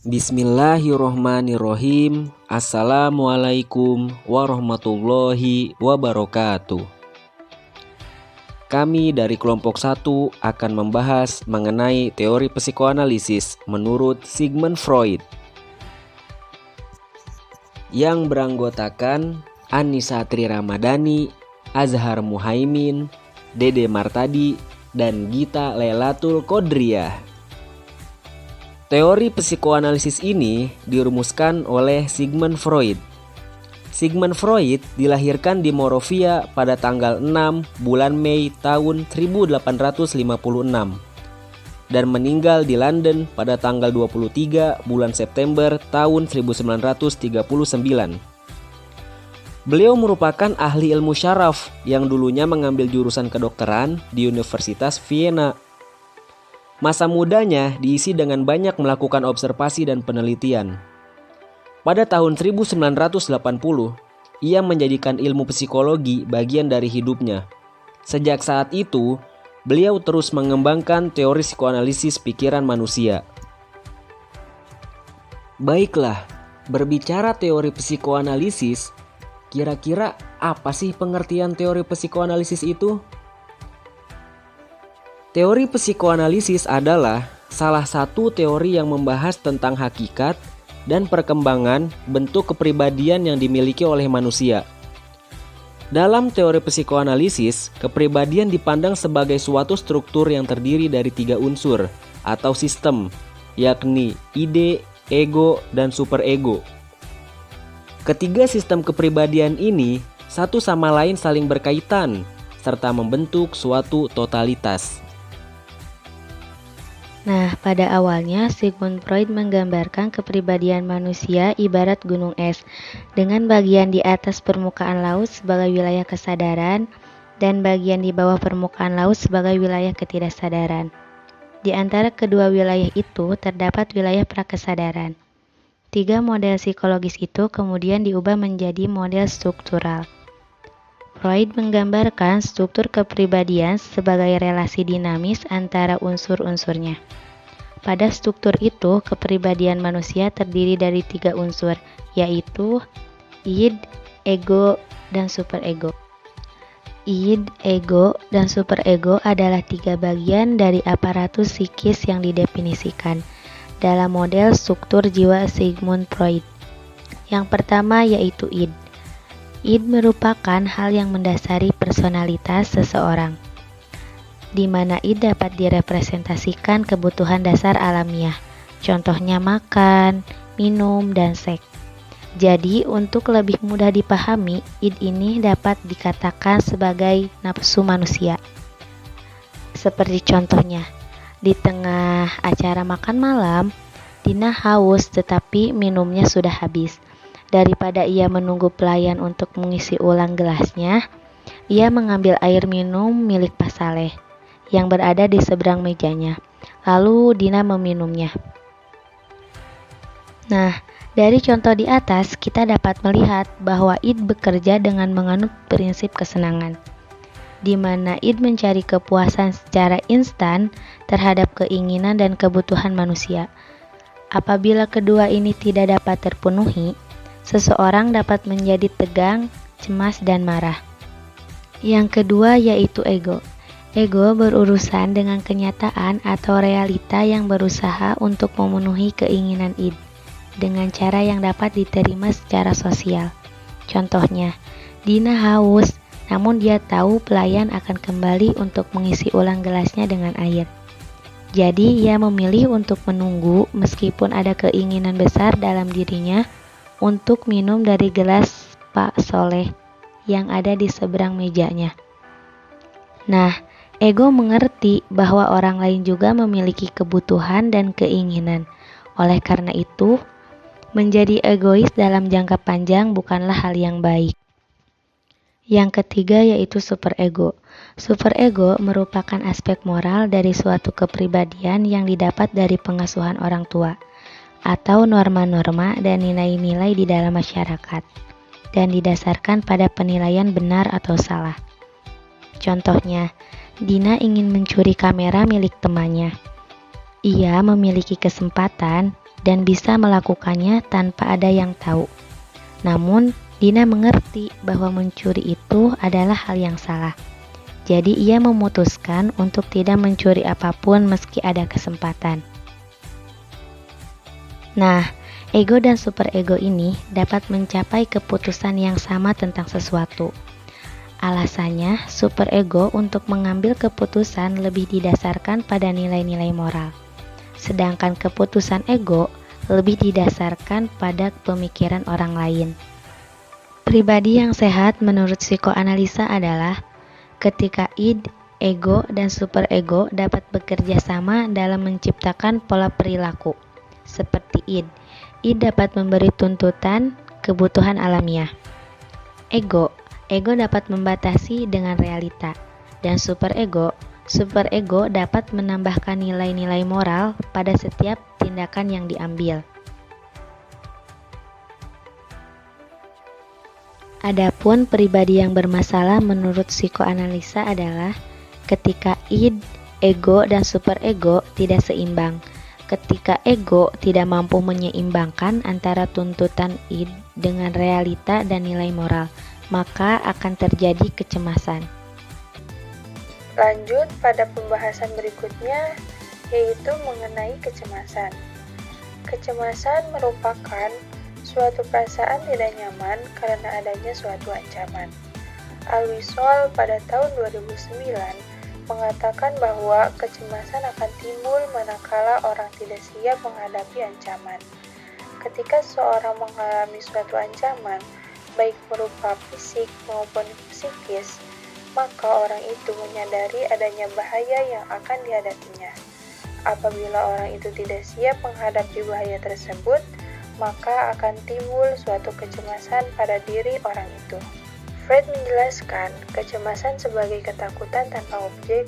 Bismillahirrohmanirrohim. Assalamualaikum warahmatullahi wabarakatuh. Kami dari kelompok 1 akan membahas mengenai teori psikoanalisis menurut Sigmund Freud yang beranggotakan Annisa Tri Ramadhani, Azhar Muhaimin, Dede Martadi, dan Gita Lailatul Qodriyah. Teori psikoanalisis ini dirumuskan oleh Sigmund Freud. Sigmund Freud dilahirkan di Morovia pada tanggal 6 bulan Mei tahun 1856 dan meninggal di London pada tanggal 23 bulan September tahun 1939. Beliau merupakan ahli ilmu syaraf yang dulunya mengambil jurusan kedokteran di Universitas Vienna. Masa mudanya diisi dengan banyak melakukan observasi dan penelitian. Pada tahun 1980, ia menjadikan ilmu psikologi bagian dari hidupnya. Sejak saat itu, beliau terus mengembangkan teori psikoanalisis pikiran manusia. Baiklah, berbicara teori psikoanalisis, kira-kira apa sih pengertian teori psikoanalisis itu? Teori psikoanalisis adalah salah satu teori yang membahas tentang hakikat dan perkembangan bentuk kepribadian yang dimiliki oleh manusia. Dalam teori psikoanalisis, kepribadian dipandang sebagai suatu struktur yang terdiri dari 3 unsur atau sistem, yakni ide, ego, dan superego. Ketiga sistem kepribadian ini satu sama lain saling berkaitan serta membentuk suatu totalitas. Nah, pada awalnya Sigmund Freud menggambarkan kepribadian manusia ibarat gunung es, dengan bagian di atas permukaan laut sebagai wilayah kesadaran dan bagian di bawah permukaan laut sebagai wilayah ketidaksadaran. Di antara kedua wilayah itu terdapat wilayah prakesadaran. 3 model psikologis itu kemudian diubah menjadi model struktural. Freud menggambarkan struktur kepribadian sebagai relasi dinamis antara unsur-unsurnya. Pada struktur itu, kepribadian manusia terdiri dari 3 unsur, yaitu id, ego, dan superego. Id, ego, dan superego adalah 3 bagian dari aparatus psikis yang didefinisikan dalam model struktur jiwa Sigmund Freud. Yang pertama yaitu id. Id merupakan hal yang mendasari personalitas seseorang, di mana id dapat direpresentasikan kebutuhan dasar alamiah, contohnya makan, minum, dan seks. Jadi, untuk lebih mudah dipahami, id ini dapat dikatakan sebagai nafsu manusia. Seperti contohnya, di tengah acara makan malam, Dina haus tetapi minumnya sudah habis. Daripada ia menunggu pelayan untuk mengisi ulang gelasnya, ia mengambil air minum milik Pak Saleh yang berada di seberang mejanya. Lalu Dina meminumnya. Nah, dari contoh di atas kita dapat melihat bahwa id bekerja dengan menganut prinsip kesenangan, di mana id mencari kepuasan secara instan terhadap keinginan dan kebutuhan manusia. Apabila kedua ini tidak dapat terpenuhi, seseorang dapat menjadi tegang, cemas, dan marah. Yang kedua yaitu ego. Ego berurusan dengan kenyataan atau realita yang berusaha untuk memenuhi keinginan id dengan cara yang dapat diterima secara sosial. Contohnya, Dina haus, namun dia tahu pelayan akan kembali untuk mengisi ulang gelasnya dengan air. Jadi ia memilih untuk menunggu meskipun ada keinginan besar dalam dirinya untuk minum dari gelas Pak Soleh yang ada di seberang mejanya. Nah, ego mengerti bahwa orang lain juga memiliki kebutuhan dan keinginan. Oleh karena itu, menjadi egois dalam jangka panjang bukanlah hal yang baik. Yang ketiga yaitu superego. Superego merupakan aspek moral dari suatu kepribadian yang didapat dari pengasuhan orang tua atau norma-norma dan nilai-nilai di dalam masyarakat dan didasarkan pada penilaian benar atau salah. Contohnya, Dina ingin mencuri kamera milik temannya. Ia memiliki kesempatan dan bisa melakukannya tanpa ada yang tahu. Namun, Dina mengerti bahwa mencuri itu adalah hal yang salah. Jadi ia memutuskan untuk tidak mencuri apapun meski ada kesempatan. Nah, ego dan superego ini dapat mencapai keputusan yang sama tentang sesuatu. Alasannya, superego untuk mengambil keputusan lebih didasarkan pada nilai-nilai moral. Sedangkan keputusan ego lebih didasarkan pada pemikiran orang lain. Pribadi yang sehat menurut psikoanalisa adalah ketika id, ego, dan superego dapat bekerja sama dalam menciptakan pola perilaku. Seperti id dapat memberi tuntutan kebutuhan alamiah. Ego dapat membatasi dengan realita. Dan superego dapat menambahkan nilai-nilai moral pada setiap tindakan yang diambil. Adapun pribadi yang bermasalah menurut psikoanalisa adalah ketika id, ego, dan superego tidak seimbang. Ketika ego tidak mampu menyeimbangkan antara tuntutan id dengan realita dan nilai moral, maka akan terjadi kecemasan. Lanjut pada pembahasan berikutnya, yaitu mengenai kecemasan. Kecemasan merupakan suatu perasaan tidak nyaman karena adanya suatu ancaman. Al-Wisol pada tahun 2009 mengatakan bahwa kecemasan akan timbul manakala orang tidak siap menghadapi ancaman. Ketika seseorang mengalami suatu ancaman, baik berupa fisik maupun psikis, maka orang itu menyadari adanya bahaya yang akan dihadapinya. Apabila orang itu tidak siap menghadapi bahaya tersebut, maka akan timbul suatu kecemasan pada diri orang itu. Freud menjelaskan kecemasan sebagai ketakutan tanpa objek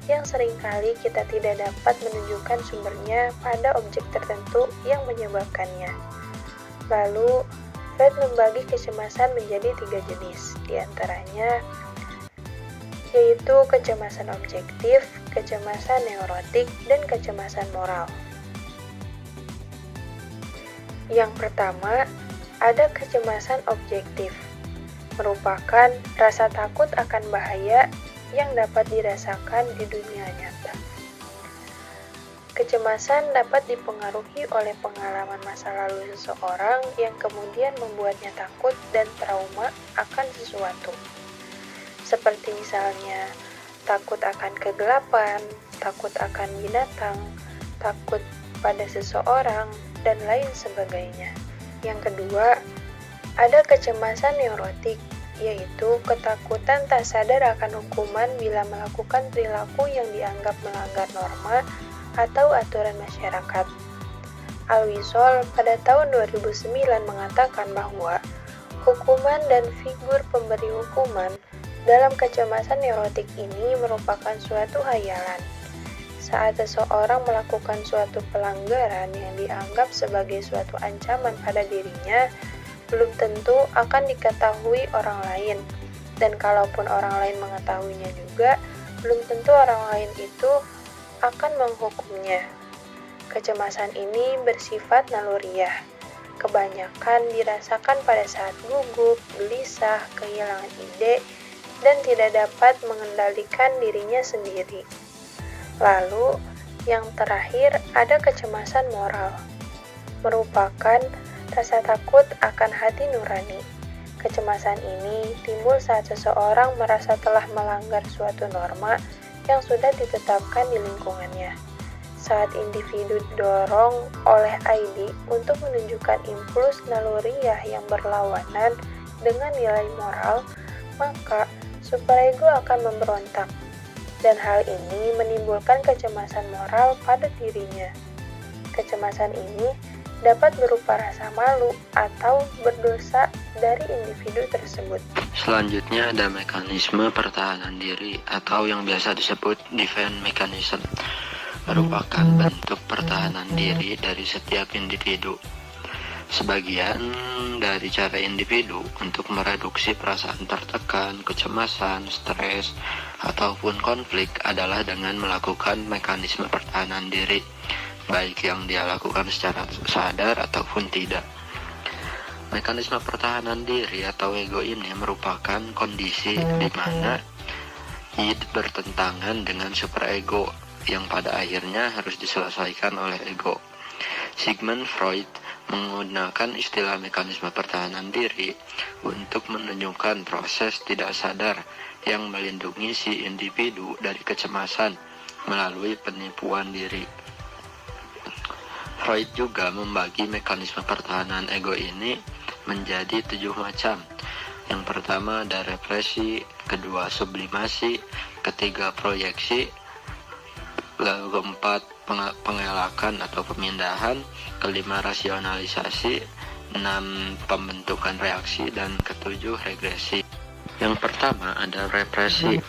yang seringkali kita tidak dapat menunjukkan sumbernya pada objek tertentu yang menyebabkannya. Lalu, Freud membagi kecemasan menjadi 3 jenis, diantaranya yaitu kecemasan objektif, kecemasan neurotik, dan kecemasan moral. Yang pertama, ada kecemasan objektif, merupakan rasa takut akan bahaya yang dapat dirasakan di dunia nyata. Kecemasan dapat dipengaruhi oleh pengalaman masa lalu seseorang yang kemudian membuatnya takut dan trauma akan sesuatu. Seperti misalnya, takut akan kegelapan, takut akan binatang, takut pada seseorang, dan lain sebagainya. Yang kedua, ada kecemasan neurotik, yaitu ketakutan tak sadar akan hukuman bila melakukan perilaku yang dianggap melanggar norma atau aturan masyarakat. Al-Wisol pada tahun 2009 mengatakan bahwa hukuman dan figur pemberi hukuman dalam kecemasan neurotik ini merupakan suatu hayalan. Saat seseorang melakukan suatu pelanggaran yang dianggap sebagai suatu ancaman pada dirinya, belum tentu akan diketahui orang lain. Dan kalaupun orang lain mengetahuinya juga, belum tentu orang lain itu akan menghukumnya. Kecemasan ini bersifat naluriah. Kebanyakan dirasakan pada saat gugup, gelisah, kehilangan ide, dan tidak dapat mengendalikan dirinya sendiri. Lalu, yang terakhir ada kecemasan moral, merupakan rasa takut akan hati nurani. Kecemasan ini timbul saat seseorang merasa telah melanggar suatu norma yang sudah ditetapkan di lingkungannya. Saat individu didorong oleh ID untuk menunjukkan impuls naluriah yang berlawanan dengan nilai moral, maka superego akan memberontak. Dan hal ini menimbulkan kecemasan moral pada dirinya. Kecemasan ini dapat berupa rasa malu atau berdosa dari individu tersebut. Selanjutnya ada mekanisme pertahanan diri atau yang biasa disebut defense mechanism, merupakan bentuk pertahanan diri dari setiap individu. Sebagian dari cara individu untuk mereduksi perasaan tertekan, kecemasan, stres, ataupun konflik adalah dengan melakukan mekanisme pertahanan diri. baik yang dia lakukan secara sadar ataupun tidak. Mekanisme pertahanan diri atau ego ini merupakan kondisi di mana id bertentangan dengan superego yang pada akhirnya harus diselesaikan oleh ego. Sigmund Freud menggunakan istilah mekanisme pertahanan diri untuk menunjukkan proses tidak sadar yang melindungi si individu dari kecemasan melalui penipuan diri. Freud juga membagi mekanisme pertahanan ego ini menjadi 7 macam. Yang pertama ada represi, kedua sublimasi, ketiga proyeksi, lalu keempat pengelakan atau pemindahan, kelima rasionalisasi, 6 pembentukan reaksi, dan ketujuh regresi. Yang pertama ada represi.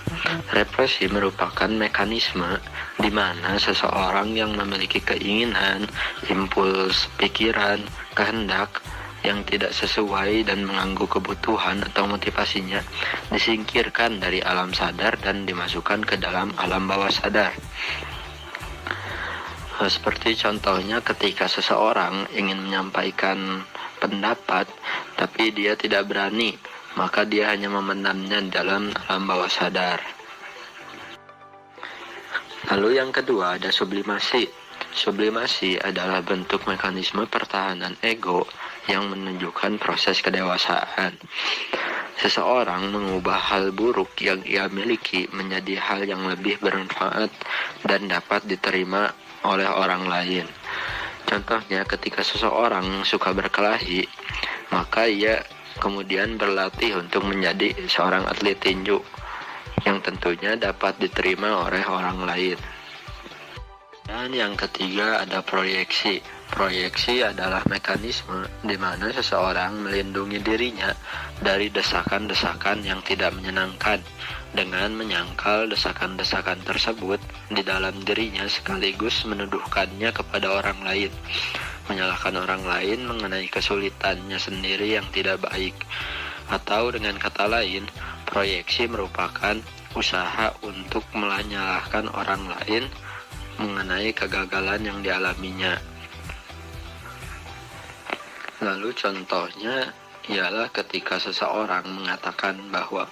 Represi merupakan mekanisme di mana seseorang yang memiliki keinginan, impuls, pikiran, kehendak yang tidak sesuai dan mengganggu kebutuhan atau motivasinya disingkirkan dari alam sadar dan dimasukkan ke dalam alam bawah sadar. Seperti contohnya ketika seseorang ingin menyampaikan pendapat tapi dia tidak berani, maka dia hanya memendamnya dalam alam bawah sadar. Lalu yang kedua ada sublimasi. Sublimasi adalah bentuk mekanisme pertahanan ego yang menunjukkan proses kedewasaan. Seseorang mengubah hal buruk yang ia miliki menjadi hal yang lebih bermanfaat dan dapat diterima oleh orang lain. Contohnya ketika seseorang suka berkelahi, maka ia kemudian berlatih untuk menjadi seorang atlet tinju yang tentunya dapat diterima oleh orang lain. Dan yang ketiga ada proyeksi. Proyeksi adalah mekanisme di mana seseorang melindungi dirinya dari desakan-desakan yang tidak menyenangkan dengan menyangkal desakan-desakan tersebut di dalam dirinya sekaligus menuduhkannya kepada orang lain, menyalahkan orang lain mengenai kesulitannya sendiri yang tidak baik. Atau dengan kata lain, proyeksi merupakan usaha untuk menyalahkan orang lain mengenai kegagalan yang dialaminya. Lalu contohnya ialah ketika seseorang mengatakan bahwa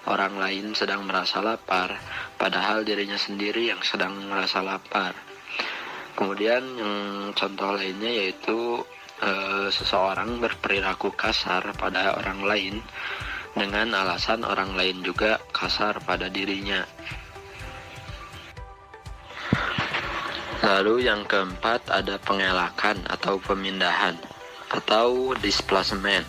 orang lain sedang merasa lapar, padahal dirinya sendiri yang sedang merasa lapar. Kemudian yang contoh lainnya yaitu seseorang berperilaku kasar pada orang lain dengan alasan orang lain juga kasar pada dirinya. Lalu yang keempat ada pengelakan atau pemindahan atau displacement.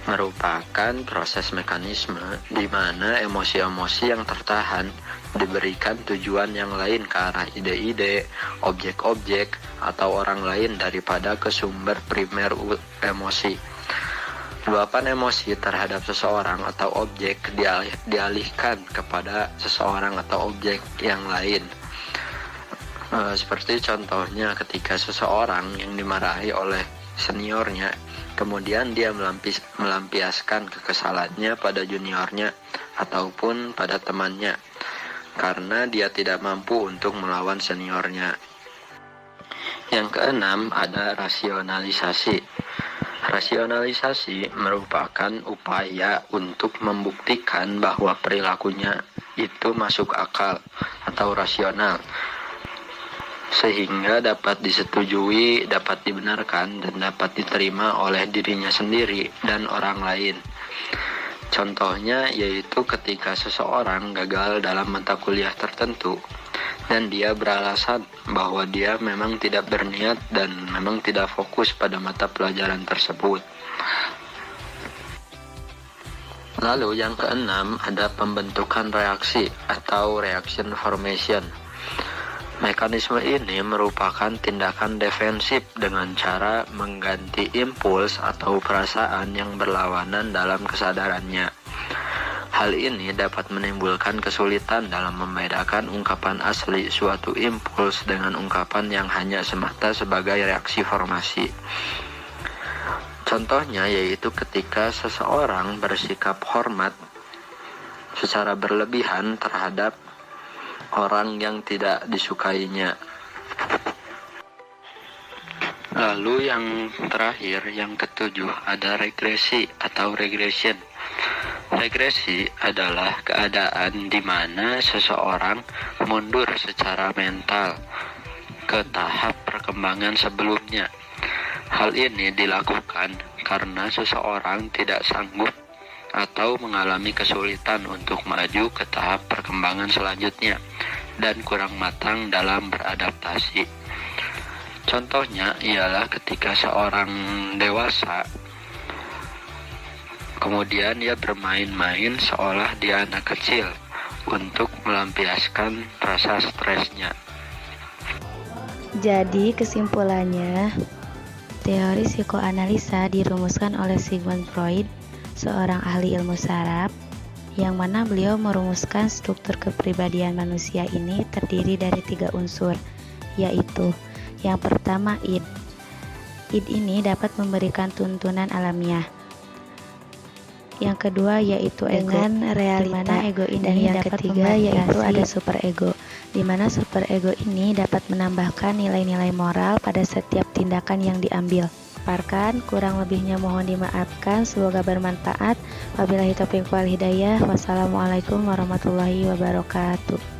Merupakan proses mekanisme di mana emosi-emosi yang tertahan diberikan tujuan yang lain ke arah ide-ide, objek-objek, atau orang lain daripada ke sumber primer emosi. Luapan emosi terhadap seseorang atau objek dialihkan kepada seseorang atau objek yang lain. Seperti contohnya ketika seseorang yang dimarahi oleh seniornya, kemudian dia melampiaskan kekesalannya pada juniornya ataupun pada temannya karena dia tidak mampu untuk melawan seniornya. Yang keenam ada rasionalisasi. Rasionalisasi merupakan upaya untuk membuktikan bahwa perilakunya itu masuk akal atau rasional, sehingga dapat disetujui, dapat dibenarkan, dan dapat diterima oleh dirinya sendiri dan orang lain. Contohnya yaitu ketika seseorang gagal dalam mata kuliah tertentu dan dia beralasan bahwa dia memang tidak berniat dan memang tidak fokus pada mata pelajaran tersebut. Lalu yang keenam ada pembentukan reaksi atau reaction formation. Mekanisme ini merupakan tindakan defensif dengan cara mengganti impuls atau perasaan yang berlawanan dalam kesadarannya. Hal ini dapat menimbulkan kesulitan dalam membedakan ungkapan asli suatu impuls dengan ungkapan yang hanya semata sebagai reaksi formasi. Contohnya yaitu ketika seseorang bersikap hormat secara berlebihan terhadap orang yang tidak disukainya. Lalu yang terakhir, yang ketujuh, ada regresi atau regression. Regresi adalah keadaan di mana seseorang mundur secara mental ke tahap perkembangan sebelumnya. Hal ini dilakukan karena seseorang tidak sanggup atau mengalami kesulitan untuk maju ke tahap perkembangan selanjutnya dan kurang matang dalam beradaptasi. Contohnya ialah ketika seorang dewasa kemudian dia bermain-main seolah dia anak kecil untuk melampiaskan rasa stresnya. Jadi kesimpulannya, teori psikoanalisa dirumuskan oleh Sigmund Freud, seorang ahli ilmu saraf, yang mana beliau merumuskan struktur kepribadian manusia ini terdiri dari 3 unsur, yaitu yang pertama id. Id ini dapat memberikan tuntunan alamiah. Yang kedua yaitu ego, dengan realita ego ini, dan yang ketiga yaitu ada superego, di mana superego ini dapat menambahkan nilai-nilai moral pada setiap tindakan yang diambil. Paparkan, kurang lebihnya mohon dimaafkan, semoga bermanfaat. Wabillahi taufiq wal hidayah. Wassalamualaikum warahmatullahi wabarakatuh.